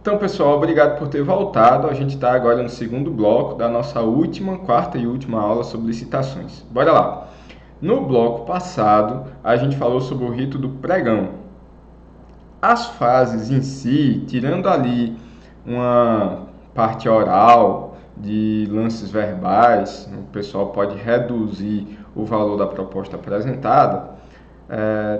Então, pessoal, obrigado por ter voltado. A gente está agora no segundo bloco da nossa quarta e última aula sobre licitações. Bora lá! No bloco passado, a gente falou sobre o rito do pregão. As fases em si, tirando ali uma parte oral de lances verbais, o pessoal pode reduzir o valor da proposta apresentada, é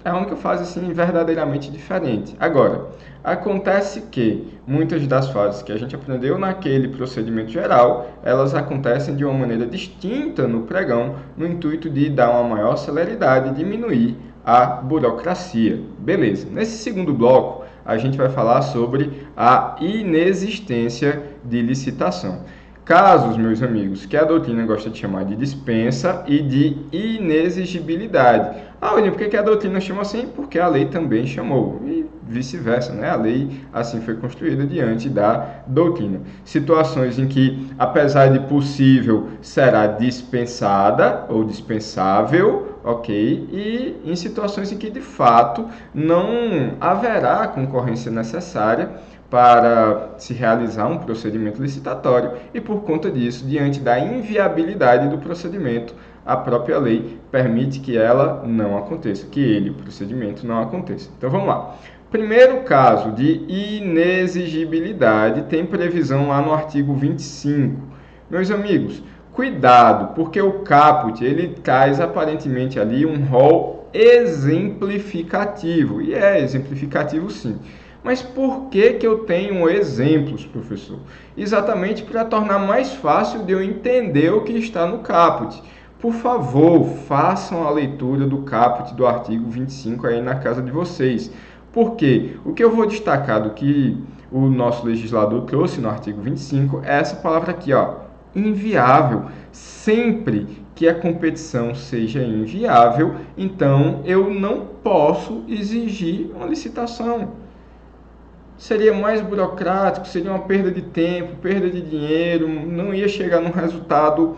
a única fase assim verdadeiramente diferente. Agora, acontece que muitas das fases que a gente aprendeu naquele procedimento geral, elas acontecem de uma maneira distinta no pregão, no intuito de dar uma maior celeridade e diminuir a burocracia. Beleza. Nesse segundo bloco, a gente vai falar sobre a inexistência de licitação. Casos, meus amigos, que a doutrina gosta de chamar de dispensa e de inexigibilidade. William, por que a doutrina chama assim? Porque a lei também chamou. E vice-versa, né? A lei assim foi construída diante da doutrina. Situações em que, apesar de possível, será dispensada ou dispensável, ok? E em situações em que, de fato, não haverá a concorrência necessária para se realizar um procedimento licitatório e, por conta disso, diante da inviabilidade do procedimento, a própria lei permite que ela não aconteça, o procedimento não aconteça. Então, vamos lá. Primeiro caso de inexigibilidade tem previsão lá no artigo 25. Meus amigos, cuidado, porque o caput, ele traz aparentemente ali um rol exemplificativo, e é exemplificativo sim. Mas por que eu tenho exemplos, professor? Exatamente para tornar mais fácil de eu entender o que está no caput. Por favor, façam a leitura do caput do artigo 25 aí na casa de vocês. Por quê? O que eu vou destacar do que o nosso legislador trouxe no artigo 25 é essa palavra aqui, ó, inviável. Sempre que a competição seja inviável, então eu não posso exigir uma licitação. Seria mais burocrático, seria uma perda de tempo, perda de dinheiro, não ia chegar no resultado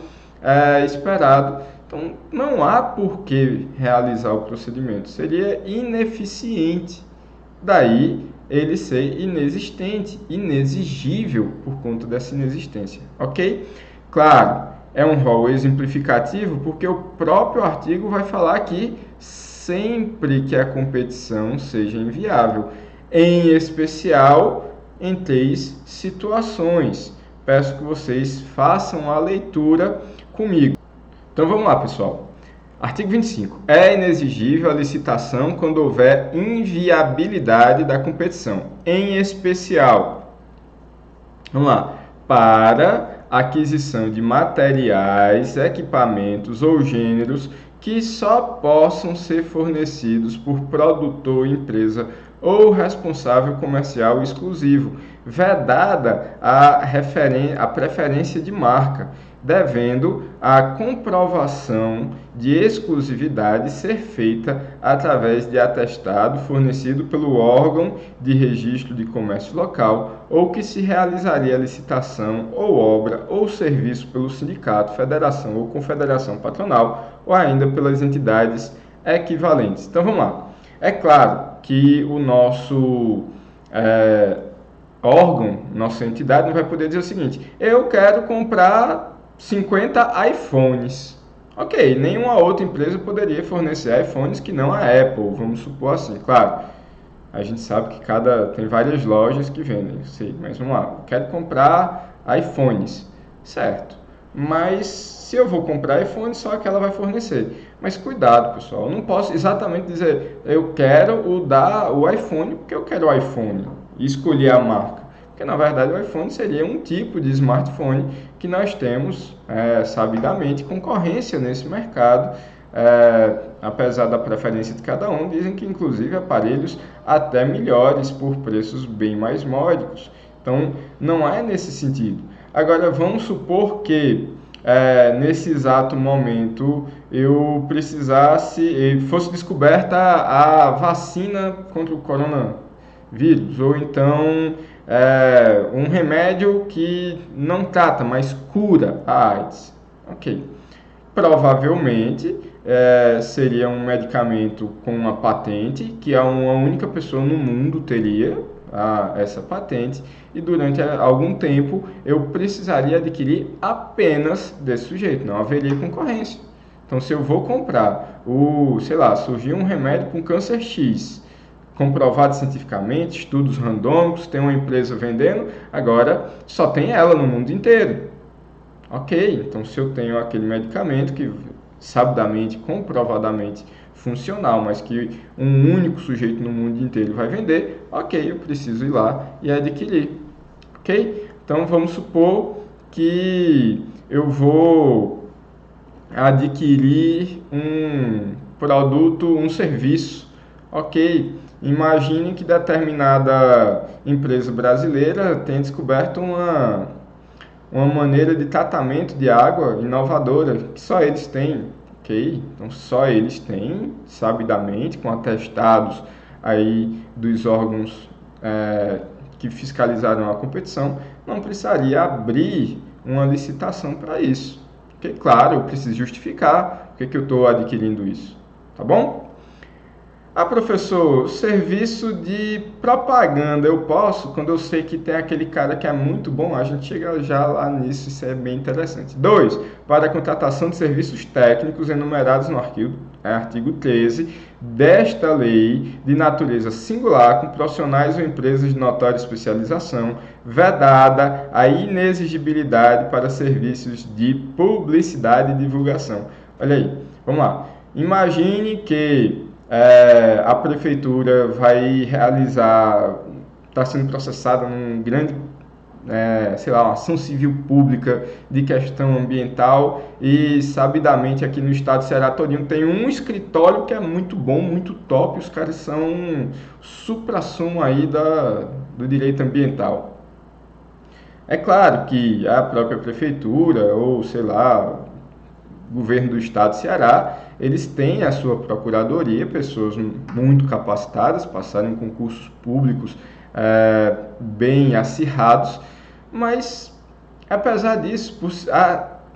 esperado. Então, não há por que realizar o procedimento, seria ineficiente. Daí, ele ser inexistente, inexigível por conta dessa inexistência, ok? Claro, é um rol exemplificativo porque o próprio artigo vai falar que sempre que a competição seja inviável, em especial em 3 situações. Peço que vocês façam a leitura comigo. Então vamos lá, pessoal. Artigo 25. É inexigível a licitação quando houver inviabilidade da competição, em especial, vamos lá, para aquisição de materiais, equipamentos ou gêneros que só possam ser fornecidos por produtor, empresa ou responsável comercial exclusivo, vedada a preferência de marca, devendo a comprovação de exclusividade ser feita através de atestado fornecido pelo órgão de registro de comércio local ou que se realizaria a licitação ou obra ou serviço pelo sindicato, federação ou confederação patronal ou ainda pelas entidades equivalentes. Então vamos lá. É claro que o nosso órgão, nossa entidade não vai poder dizer o seguinte: eu quero comprar 50 iPhones. Ok, nenhuma outra empresa poderia fornecer iPhones que não a Apple, vamos supor assim. Claro, a gente sabe que tem várias lojas que vendem, sei, mas vamos lá, eu quero comprar iPhones, certo? Mas se eu vou comprar iPhone, só aquela vai fornecer. Mas cuidado, pessoal, eu não posso exatamente dizer eu quero o iPhone porque eu quero o iPhone e escolher a marca. Porque na verdade o iPhone seria um tipo de smartphone que nós temos, sabidamente, concorrência nesse mercado. Apesar da preferência de cada um, dizem que inclusive aparelhos até melhores por preços bem mais módicos. Então não é nesse sentido. Agora vamos supor que nesse exato momento eu fosse descoberta a vacina contra o coronavírus, ou então um remédio que não trata, mas cura a AIDS. Ok. Provavelmente seria um medicamento com uma patente que uma única pessoa no mundo teria, essa patente e durante algum tempo eu precisaria adquirir apenas desse sujeito, não haveria concorrência. Então, se eu vou comprar sei lá, surgiu um remédio com câncer X, comprovado cientificamente, estudos randômicos, tem uma empresa vendendo, agora só tem ela no mundo inteiro. Ok, então se eu tenho aquele medicamento que sabidamente, comprovadamente funcional, mas que um único sujeito no mundo inteiro vai vender, ok, eu preciso ir lá e adquirir. Ok? Então vamos supor que eu vou adquirir um produto, um serviço. Ok, imagine que determinada empresa brasileira tenha descoberto uma maneira de tratamento de água inovadora que só eles têm, ok? Então só eles têm, sabidamente, com atestados aí dos órgãos que fiscalizaram a competição, não precisaria abrir uma licitação para isso. Porque, claro, eu preciso justificar por que eu estou adquirindo isso, tá bom? Ah, professor, serviço de propaganda eu posso quando eu sei que tem aquele cara que é muito bom, a gente chega já lá nisso, isso é bem interessante. 2. Para a contratação de serviços técnicos enumerados no artigo 13 desta lei de natureza singular com profissionais ou empresas de notória especialização, vedada a inexigibilidade para serviços de publicidade e divulgação. Olha aí, vamos lá. Imagine que a prefeitura vai realizar, está sendo processada num grande, sei lá, uma ação civil pública de questão ambiental e, sabidamente, aqui no estado de Ceará todinho tem um escritório que é muito bom, muito top, os caras são suprassumo aí do direito ambiental. É claro que a própria prefeitura ou, sei lá, governo do estado de Ceará, eles têm a sua procuradoria, pessoas muito capacitadas, passaram em concursos públicos bem acirrados, mas apesar disso,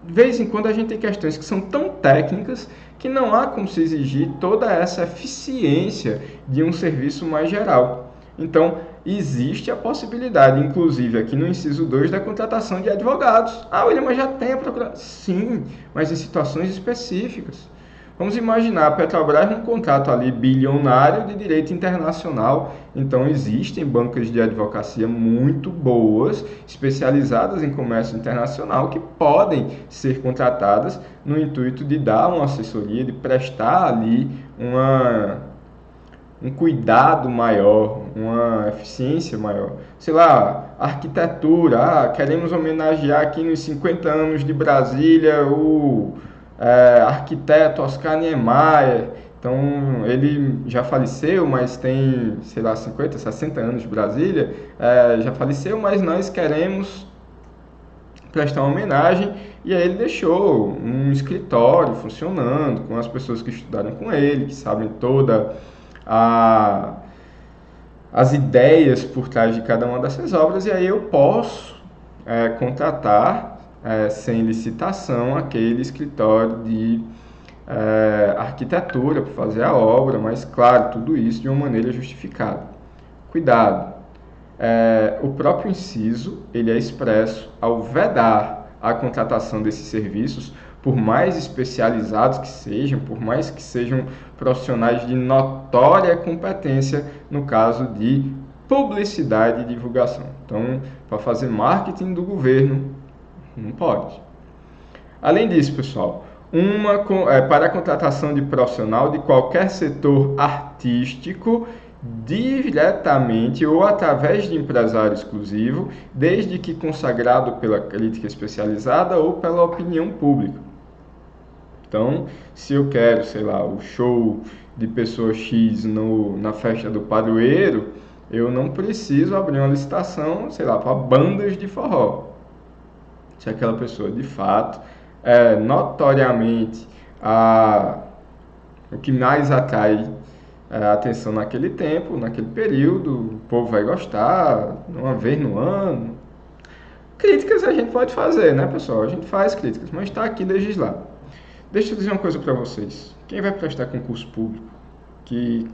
de vez em quando a gente tem questões que são tão técnicas que não há como se exigir toda essa eficiência de um serviço mais geral. Então, existe a possibilidade, inclusive aqui no inciso 2, da contratação de advogados. Ah, William, mas já tem a procuradoria. Sim, mas em situações específicas. Vamos imaginar a Petrobras num contrato ali bilionário de direito internacional. Então, existem bancas de advocacia muito boas, especializadas em comércio internacional, que podem ser contratadas no intuito de dar uma assessoria, de prestar ali um cuidado maior, uma eficiência maior. Sei lá, arquitetura, queremos homenagear aqui nos 50 anos de Brasília o arquiteto Oscar Niemeyer. Então, ele já faleceu, mas tem, sei lá, 50, 60 anos de Brasília, já faleceu, mas nós queremos prestar uma homenagem, e aí ele deixou um escritório funcionando, com as pessoas que estudaram com ele, que sabem toda as ideias por trás de cada uma dessas obras, e aí eu posso contratar sem licitação aquele escritório de arquitetura para fazer a obra, mas claro, tudo isso de uma maneira justificada. Cuidado, o próprio inciso ele é expresso ao vedar a contratação desses serviços, por mais especializados que sejam, por mais que sejam profissionais de notória competência no caso de publicidade e divulgação. Então, para fazer marketing do governo, não pode. Além disso, pessoal, para a contratação de profissional de qualquer setor artístico, diretamente ou através de empresário exclusivo, desde que consagrado pela crítica especializada ou pela opinião pública. Então, se eu quero, sei lá, o show de pessoa X na festa do padroeiro, eu não preciso abrir uma licitação, sei lá, para bandas de forró. Se aquela pessoa, de fato, é notoriamente o que mais atrai a atenção naquele tempo, naquele período, o povo vai gostar, uma vez no ano. Críticas a gente pode fazer, né, pessoal? A gente faz críticas, mas está aqui legislado. Deixa eu dizer uma coisa para vocês. Quem vai prestar concurso público que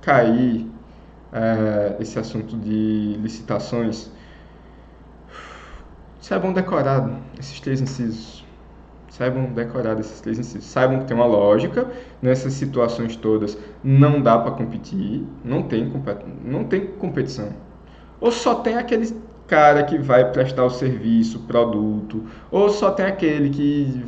cair esse assunto de licitações, saibam decorar esses 3 incisos. Saibam decorar esses 3 incisos. Saibam que tem uma lógica. Nessas situações todas não dá para competir. Não tem competição. Ou só tem aquele cara que vai prestar o serviço, o produto, ou só tem aquele que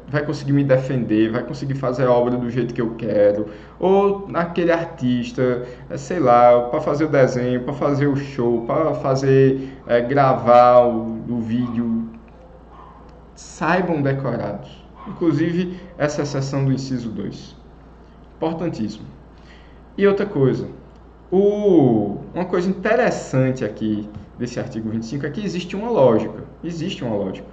vai conseguir me defender, vai conseguir fazer a obra do jeito que eu quero, ou aquele artista, sei lá, para fazer o desenho, para fazer o show, para fazer gravar o vídeo. Saibam decorados. Inclusive essa exceção do inciso 2. Importantíssimo. E outra coisa, uma coisa interessante aqui desse artigo 25 é que existe uma lógica. Existe uma lógica.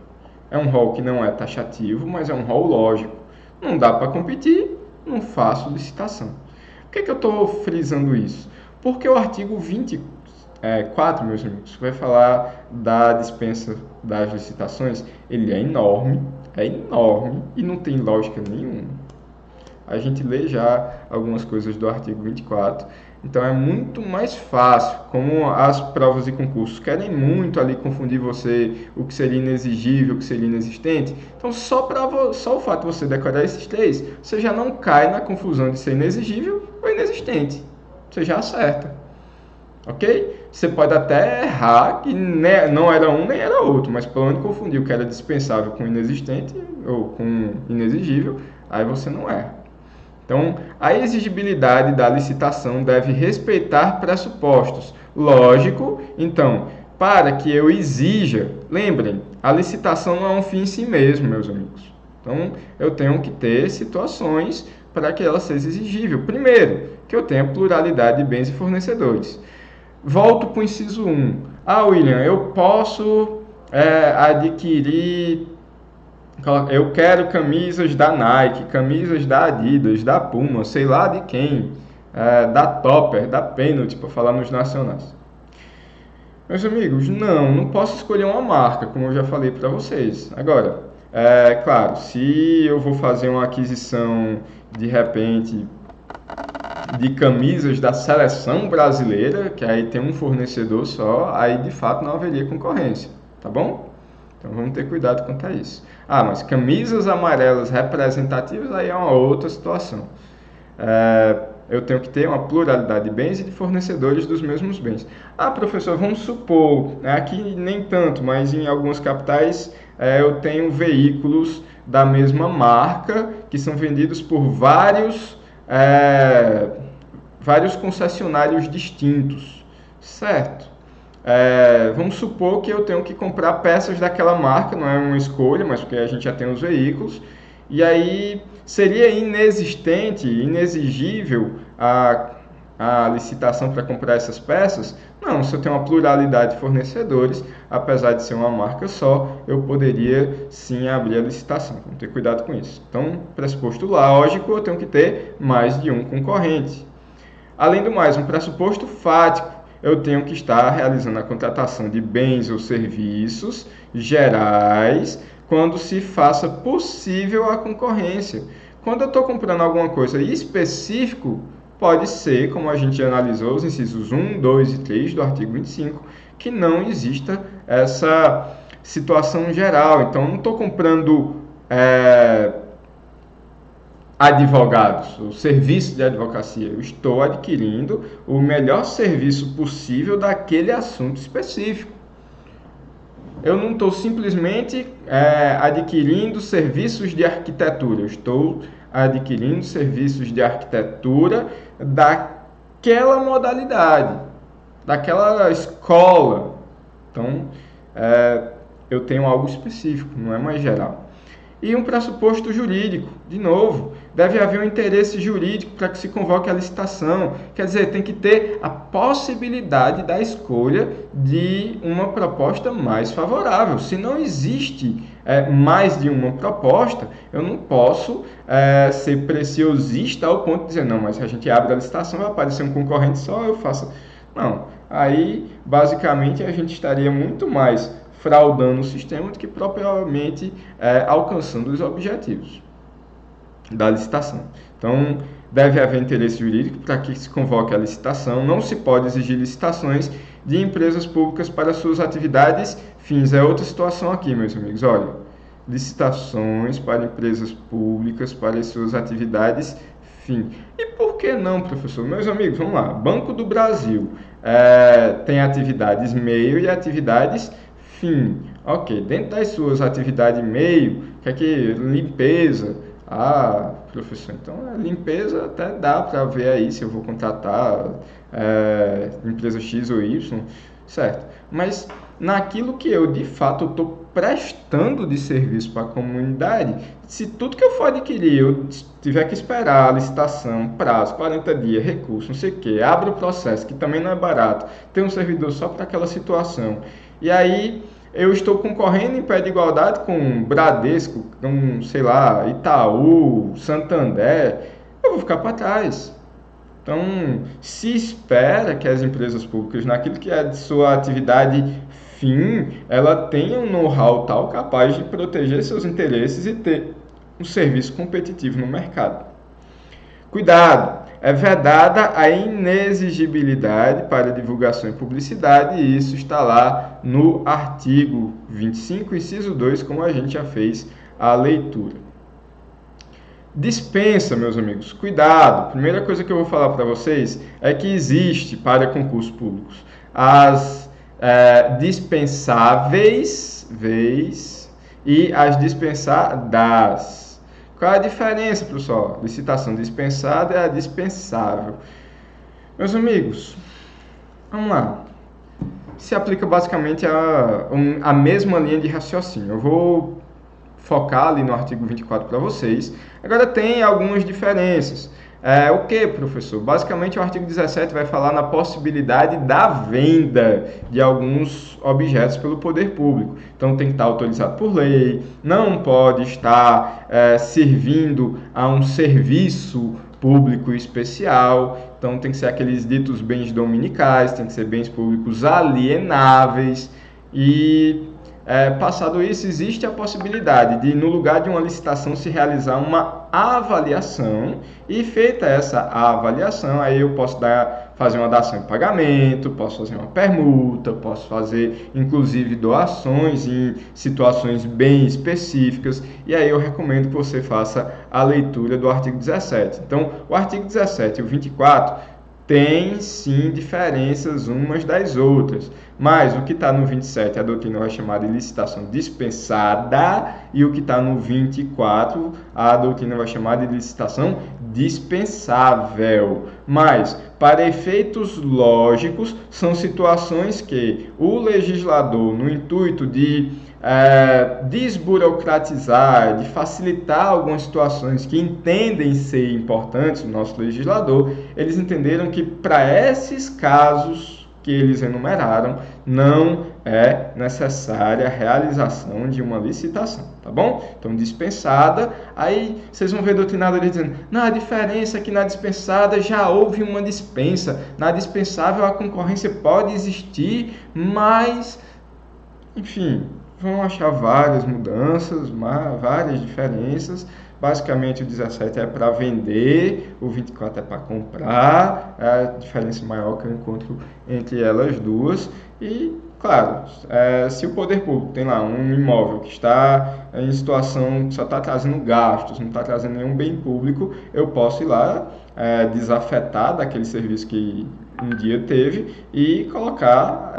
É um rol que não é taxativo, mas é um rol lógico. Não dá para competir, não faço licitação. Por que eu estou frisando isso? Porque o artigo 24, meus amigos, vai falar da dispensa das licitações. Ele é enorme e não tem lógica nenhuma. A gente lê já algumas coisas do artigo 24, então é muito mais fácil, como as provas e concursos querem muito ali confundir você, o que seria inexigível, o que seria inexistente. Então só o fato de você decorar esses 3, você já não cai na confusão de ser inexigível ou inexistente. Você já acerta. Ok? Você pode até errar que não era um nem era outro, mas pelo menos confundir o que era dispensável com inexistente ou com inexigível, aí você não erra. Então, a exigibilidade da licitação deve respeitar pressupostos. Lógico, então, para que eu exija, lembrem, a licitação não é um fim em si mesmo, meus amigos. Então, eu tenho que ter situações para que ela seja exigível. Primeiro, que eu tenha pluralidade de bens e fornecedores. Volto para o inciso 1. William, eu posso adquirir... Eu quero camisas da Nike, camisas da Adidas, da Puma, sei lá de quem, da Topper, da Penalty, para falar nos nacionais. Meus amigos, não posso escolher uma marca, como eu já falei para vocês. Agora, claro, se eu vou fazer uma aquisição, de repente, de camisas da seleção brasileira, que aí tem um fornecedor só, aí de fato não haveria concorrência, tá bom? Então vamos ter cuidado quanto a isso. Mas camisas amarelas representativas aí é uma outra situação. Eu tenho que ter uma pluralidade de bens e de fornecedores dos mesmos bens. Professor, vamos supor, aqui nem tanto, mas em algumas capitais eu tenho veículos da mesma marca que são vendidos por vários concessionários distintos, certo? Vamos supor que eu tenho que comprar peças daquela marca, não é uma escolha, mas porque a gente já tem os veículos, e aí seria inexigível a licitação para comprar essas peças? Não, se eu tenho uma pluralidade de fornecedores, apesar de ser uma marca só, eu poderia sim abrir a licitação. Vamos ter cuidado com isso. Então, pressuposto lógico, eu tenho que ter mais de um concorrente. Além do mais, um pressuposto fático, eu tenho que estar realizando a contratação de bens ou serviços gerais quando se faça possível a concorrência. Quando eu estou comprando alguma coisa específico, pode ser, como a gente analisou, os incisos 1, 2 e 3 do artigo 25, que não exista essa situação geral. Então, eu não estou comprando advogados, o serviço de advocacia. Eu estou adquirindo o melhor serviço possível daquele assunto específico. Eu não estou simplesmente adquirindo serviços de arquitetura. Eu estou adquirindo serviços de arquitetura daquela modalidade, daquela escola. Então, eu tenho algo específico, não é mais geral. E um pressuposto jurídico, de novo, deve haver um interesse jurídico para que se convoque a licitação. Quer dizer, tem que ter a possibilidade da escolha de uma proposta mais favorável. Se não existe mais de uma proposta, eu não posso ser preciosista ao ponto de dizer, não, mas se a gente abre a licitação, vai aparecer um concorrente só, eu faço... Não, aí basicamente a gente estaria muito mais fraudando o sistema do que propriamente alcançando os objetivos da licitação. Então, deve haver interesse jurídico para que se convoque a licitação. Não se pode exigir licitações de empresas públicas para suas atividades fins. É outra situação aqui, meus amigos. Olha, licitações para empresas públicas para as suas atividades fim. E por que não, professor? Meus amigos, vamos lá. Banco do Brasil tem atividades meio e atividades fim. Ok, dentro das suas atividades meio, que é que limpeza. Ah, professor, então a limpeza até dá para ver aí se eu vou contratar empresa X ou Y, certo? Mas naquilo que eu de fato estou prestando de serviço para a comunidade, se tudo que eu for adquirir eu tiver que esperar a licitação, prazo, 40 dias, recurso, não sei o que, abre o processo, que também não é barato, tem um servidor só para aquela situação, e aí eu estou concorrendo em pé de igualdade com Bradesco, com, sei lá, Itaú, Santander, eu vou ficar para trás. Então, se espera que as empresas públicas, naquilo que é de sua atividade fim, ela tenha um know-how tal capaz de proteger seus interesses e ter um serviço competitivo no mercado. Cuidado! É vedada a inexigibilidade para divulgação e publicidade, e isso está lá no artigo 25, inciso 2, como a gente já fez a leitura. Dispensa, meus amigos, cuidado. Primeira coisa que eu vou falar para vocês é que existe para concursos públicos as dispensáveis e as dispensadas. Qual é a diferença, pessoal? Licitação dispensada é a dispensável. Meus amigos, vamos lá. Se aplica basicamente a mesma linha de raciocínio. Eu vou focar ali no artigo 24 para vocês. Agora tem algumas diferenças. O que, professor? Basicamente o artigo 17 vai falar na possibilidade da venda de alguns objetos pelo poder público. Então tem que estar autorizado por lei, não pode estar servindo a um serviço público especial, então tem que ser aqueles ditos bens dominicais, tem que ser bens públicos alienáveis e... passado isso, existe a possibilidade de, no lugar de uma licitação, se realizar uma avaliação e, feita essa avaliação, aí eu posso fazer uma dação em pagamento, posso fazer uma permuta, posso fazer, inclusive, doações em situações bem específicas, e aí eu recomendo que você faça a leitura do artigo 17. Então, o artigo 17 e o 24 tem sim diferenças umas das outras, mas o que está no 27 a doutrina vai chamar de licitação dispensada e o que está no 24 a doutrina vai chamar de licitação dispensável. Mas, para efeitos lógicos, são situações que o legislador, no intuito de desburocratizar, de facilitar algumas situações que entendem ser importantes no nosso legislador, eles entenderam que para esses casos que eles enumeraram, não é necessária a realização de uma licitação, tá bom? Então, dispensada, aí vocês vão ver doutrinadores dizendo, não, a diferença é que na dispensada já houve uma dispensa, na dispensável a concorrência pode existir, mas, enfim, vão achar várias mudanças, várias diferenças. Basicamente o 17 é para vender, o 24 é para comprar, é a diferença maior que eu encontro entre elas duas. E, claro, se o poder público tem lá um imóvel que está em situação que só está trazendo gastos, não está trazendo nenhum bem público, eu posso ir lá desafetar daquele serviço que um dia teve e colocar,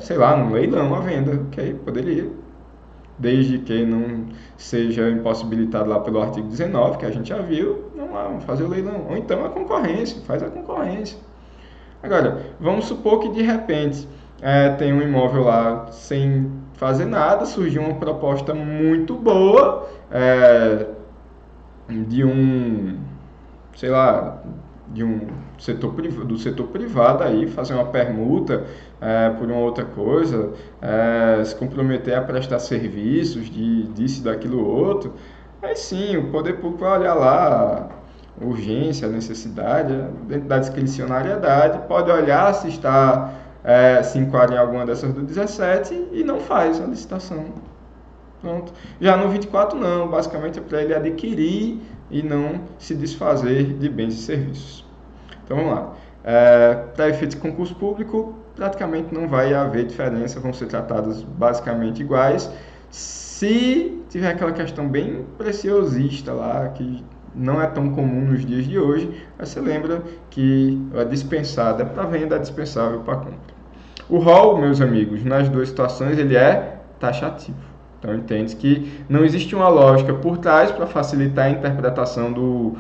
sei lá, num leilão à venda, ok? Poderia, desde que não seja impossibilitado lá pelo artigo 19, que a gente já viu, vamos fazer o leilão. Ou então a concorrência, faz a concorrência. Agora, vamos supor que de repente tem um imóvel lá sem fazer nada, surgiu uma proposta muito boa de um, sei lá, de um do setor privado aí, fazer uma permuta por uma outra coisa, se comprometer a prestar serviços disso e daquilo outro, aí sim, o poder público vai olhar lá a urgência, a necessidade, dentro da discricionariedade, pode olhar se está se enquadra em alguma dessas do 17 e não faz a licitação. Pronto. Já no 24 não, basicamente é para ele adquirir e não se desfazer de bens e serviços. Então vamos lá. Para efeitos de concurso público, praticamente não vai haver diferença, vão ser tratadas basicamente iguais. Se tiver aquela questão bem preciosista lá, que não é tão comum nos dias de hoje, você lembra que é dispensada para venda, é dispensável para compra. O rol, meus amigos, nas duas situações, ele é taxativo. Então, entende que não existe uma lógica por trás para facilitar a interpretação do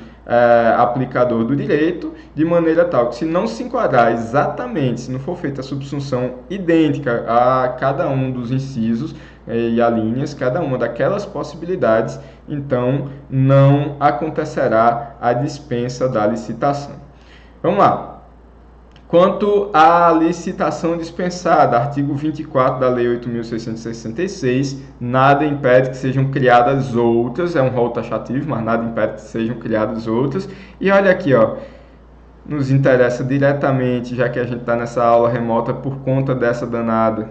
aplicador do direito, de maneira tal que, se não se enquadrar exatamente, se não for feita a subsunção idêntica a cada um dos incisos e alíneas, cada uma daquelas possibilidades, então não acontecerá a dispensa da licitação. Vamos lá. Quanto à licitação dispensada, artigo 24 da Lei 8.666, nada impede que sejam criadas outras, é um rol taxativo, mas nada impede que sejam criadas outras. E olha aqui, ó, nos interessa diretamente, já que a gente está nessa aula remota por conta dessa danada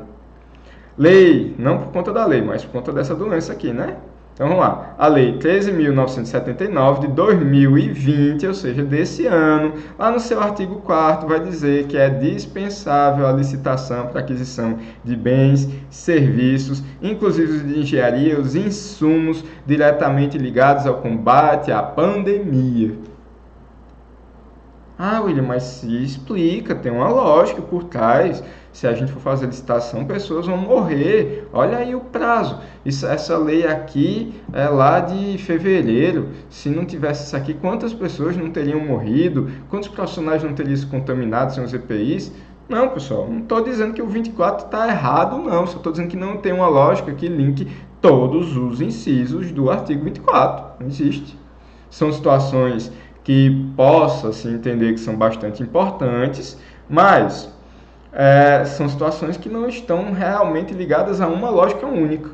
lei, não por conta da lei, mas por conta dessa doença aqui, né? Então vamos lá, a Lei 13.979 de 2020, ou seja, desse ano, lá no seu artigo 4º vai dizer que é dispensável a licitação para aquisição de bens, serviços, inclusive de engenharia, os insumos diretamente ligados ao combate à pandemia. Ah, William, mas se explica, tem uma lógica por trás. Se a gente for fazer licitação, pessoas vão morrer. Olha aí o prazo. Essa lei aqui é lá de fevereiro. Se não tivesse isso aqui, quantas pessoas não teriam morrido? Quantos profissionais não teriam se contaminado sem os EPIs? Não, pessoal, não estou dizendo que o 24 está errado, não. Só estou dizendo que não tem uma lógica que linke todos os incisos do artigo 24. Não existe. São situações que possa-se entender que são bastante importantes, mas são situações que não estão realmente ligadas a uma lógica única.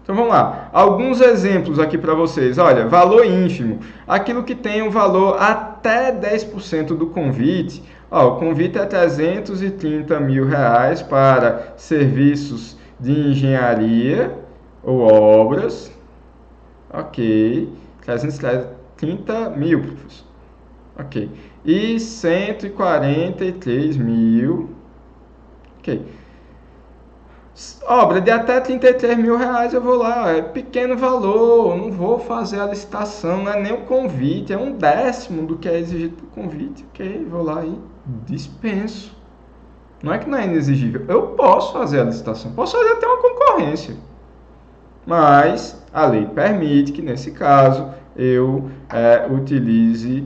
Então vamos lá, alguns exemplos aqui para vocês. Olha, valor ínfimo, aquilo que tem um valor até 10% do convite. Ó, o convite é 330 mil reais para serviços de engenharia ou obras. Ok, 330 mil, professor. Ok. E 143 mil. Ok. Obra de até 33 mil reais eu vou lá. É pequeno valor. Não vou fazer a licitação. Não é nem o convite. É 1/10 do que é exigido para o convite. Ok. Vou lá e dispenso. Não é que não é inexigível. Eu posso fazer a licitação. Posso fazer até uma concorrência. Mas a lei permite que, nesse caso, eu utilize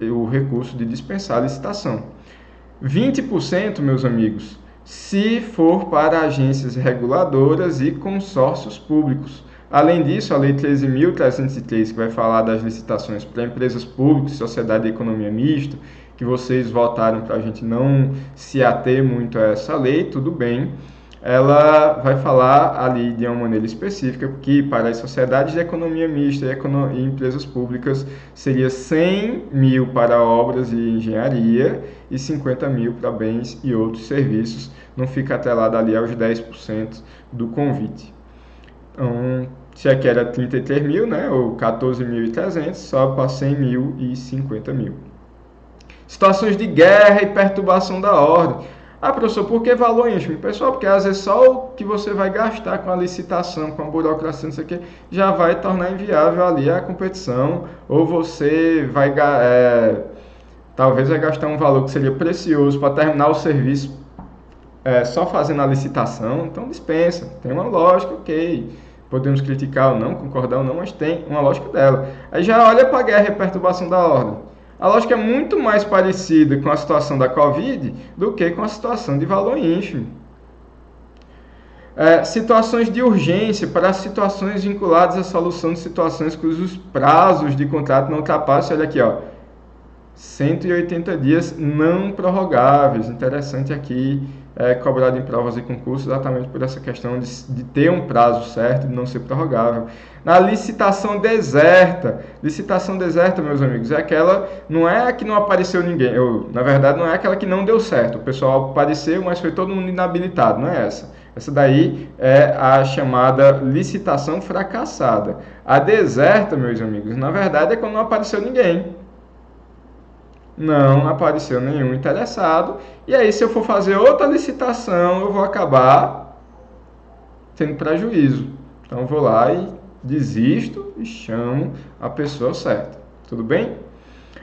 o recurso de dispensar a licitação. 20%, meus amigos, se for para agências reguladoras e consórcios públicos. Além disso, a Lei 13.303, que vai falar das licitações para empresas públicas, sociedade de economia mista, que vocês votaram para a gente não se ater muito a essa lei, tudo bem. Ela vai falar ali de uma maneira específica que para as sociedades de economia mista e empresas públicas seria 100 mil para obras e engenharia e 50 mil para bens e outros serviços. Não fica atrelado ali aos 10% do convite. Então, se aqui era 33 mil, né, ou 14.300, sobe para 100 mil e 50 mil. Situações de guerra e perturbação da ordem. Ah, professor, por que valor ínfimo? Pessoal, porque às vezes só o que você vai gastar com a licitação, com a burocracia, não sei o que, já vai tornar inviável ali a competição, ou você vai, talvez vai gastar um valor que seria precioso para terminar o serviço só fazendo a licitação, então dispensa, tem uma lógica, ok, podemos criticar ou não, concordar ou não, mas tem uma lógica dela. Aí já olha para a guerra e a perturbação da ordem. A lógica é muito mais parecida com a situação da Covid do que com a situação de valor ínfimo. Situações de urgência para situações vinculadas à solução de situações cujos prazos de contrato não ultrapassam, olha aqui, ó, 180 dias não prorrogáveis. Interessante aqui, cobrado em provas e concursos, exatamente por essa questão de ter um prazo certo e não ser prorrogável. Na licitação deserta, meus amigos, é aquela, não é a que não apareceu ninguém, na verdade não é aquela que não deu certo, o pessoal apareceu, mas foi todo mundo inabilitado, não é essa. Essa daí é a chamada licitação fracassada. A deserta, meus amigos, na verdade é quando não apareceu ninguém. Não apareceu nenhum interessado. E aí, se eu for fazer outra licitação, eu vou acabar tendo prejuízo. Então, eu vou lá e desisto e chamo a pessoa certa. Tudo bem?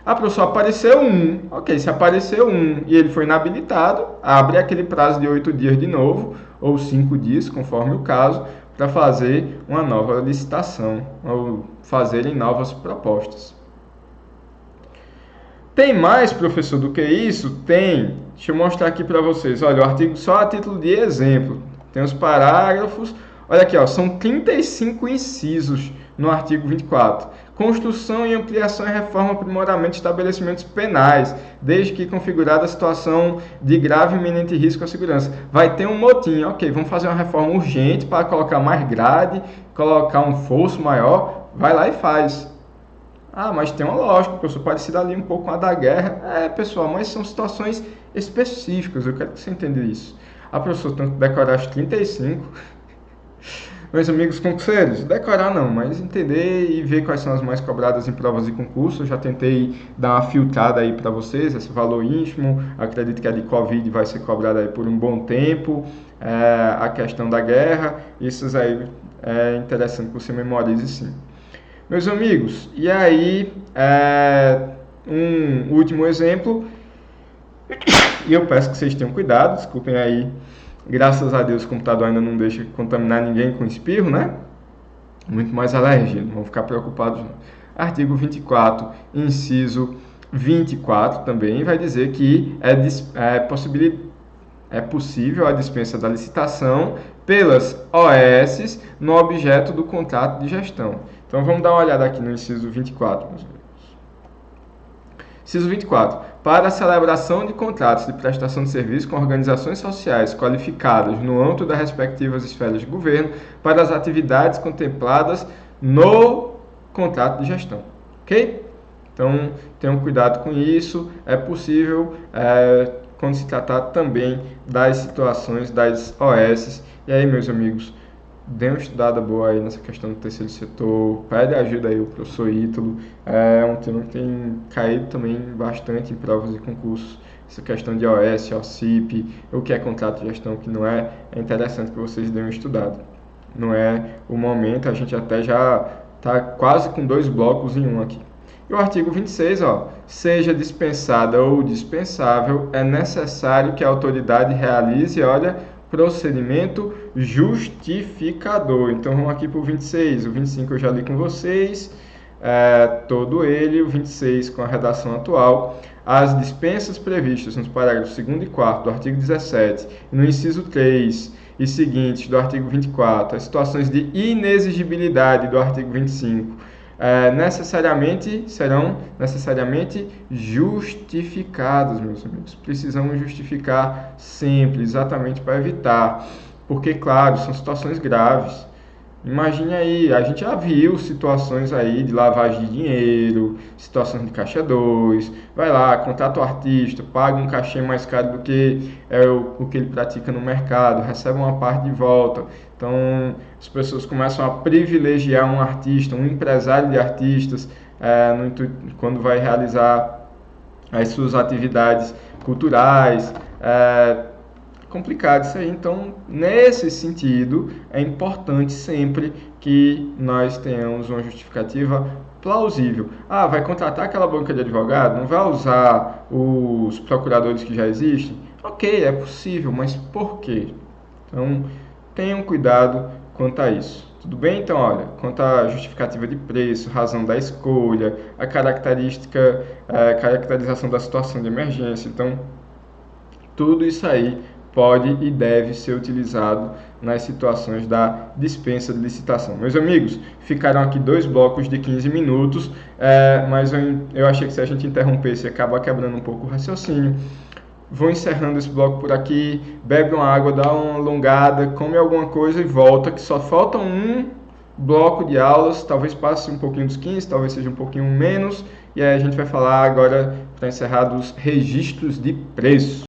Ah, professor, apareceu um. Ok, se apareceu um e ele foi inabilitado, abre aquele prazo de 8 dias de novo, ou 5 dias, conforme o caso, para fazer uma nova licitação, ou fazerem novas propostas. Tem mais, professor, do que isso? Tem. Deixa eu mostrar aqui para vocês. Olha, o artigo só a título de exemplo. Tem os parágrafos. Olha aqui, ó, são 35 incisos no artigo 24. Construção e ampliação e reforma, aprimoramento de estabelecimentos penais, desde que configurada a situação de grave e iminente risco à segurança. Vai ter um motim, ok, vamos fazer uma reforma urgente para colocar mais grade, colocar um fosso maior, vai lá e faz. Ah, mas tem uma lógica, professor, parecido ali um pouco com a da guerra. É, pessoal, mas são situações específicas, eu quero que você entenda isso. Ah, professor, tem que decorar os 35. Meus amigos concurseiros, decorar não, mas entender e ver quais são as mais cobradas em provas de concurso. Eu já tentei dar uma filtrada aí para vocês, esse valor ínfimo, acredito que a de Covid vai ser cobrada aí por um bom tempo. A questão da guerra, isso aí é interessante que você memorize sim. Meus amigos, e aí, um último exemplo, e eu peço que vocês tenham cuidado, desculpem aí, graças a Deus o computador ainda não deixa contaminar ninguém com espirro, né? Muito mais alergia, não vão ficar preocupados não. Artigo 24, inciso 24 também vai dizer que é possível a dispensa da licitação pelas OS no objeto do contrato de gestão. Então vamos dar uma olhada aqui no inciso 24, meus amigos. Inciso 24. Para a celebração de contratos de prestação de serviço com organizações sociais qualificadas no âmbito das respectivas esferas de governo para as atividades contempladas no contrato de gestão. Ok? Então tenham cuidado com isso. É possível quando se tratar também das situações das OS. E aí, meus amigos, dê uma estudada boa aí nessa questão do terceiro setor, pede ajuda aí o professor Ítalo, é um tema que tem caído também bastante em provas e concursos, essa questão de OS, OCIP, o que é contrato de gestão, o que não é interessante que vocês deem uma estudada. Não é o momento, a gente até já está quase com 2 blocos em um aqui. E o artigo 26, ó, seja dispensada ou dispensável, é necessário que a autoridade realize, olha, procedimento justificador. Então vamos aqui para o 26, o 25 eu já li com vocês, todo ele, o 26 com a redação atual. As dispensas previstas nos parágrafos 2º e 4º do artigo 17, no inciso 3 e seguintes do artigo 24, as situações de inexigibilidade do artigo 25, serão necessariamente justificados, meus amigos. Precisamos justificar sempre, exatamente para evitar, porque, claro, são situações graves. Imagine aí, a gente já viu situações aí de lavagem de dinheiro, situações de caixa 2, vai lá, contrata o artista, paga um cachê mais caro do que o que ele pratica no mercado, recebe uma parte de volta. Então, as pessoas começam a privilegiar um artista, um empresário de artistas, quando vai realizar as suas atividades culturais. Complicado isso aí. Então, nesse sentido, é importante sempre que nós tenhamos uma justificativa plausível. Ah, vai contratar aquela banca de advogado? Não vai usar os procuradores que já existem? Ok, é possível, mas por quê? Então, tenham cuidado quanto a isso. Tudo bem? Então, olha, quanto à justificativa de preço, razão da escolha, a caracterização da situação de emergência. Então, tudo isso aí pode e deve ser utilizado nas situações da dispensa de licitação. Meus amigos, ficaram aqui 2 blocos de 15 minutos, mas eu achei que se a gente interrompesse, acaba quebrando um pouco o raciocínio. Vou encerrando esse bloco por aqui, bebe uma água, dá uma alongada, come alguma coisa e volta, que só falta um bloco de aulas, talvez passe um pouquinho dos 15, talvez seja um pouquinho menos, e aí a gente vai falar agora, para encerrar, dos registros de preço.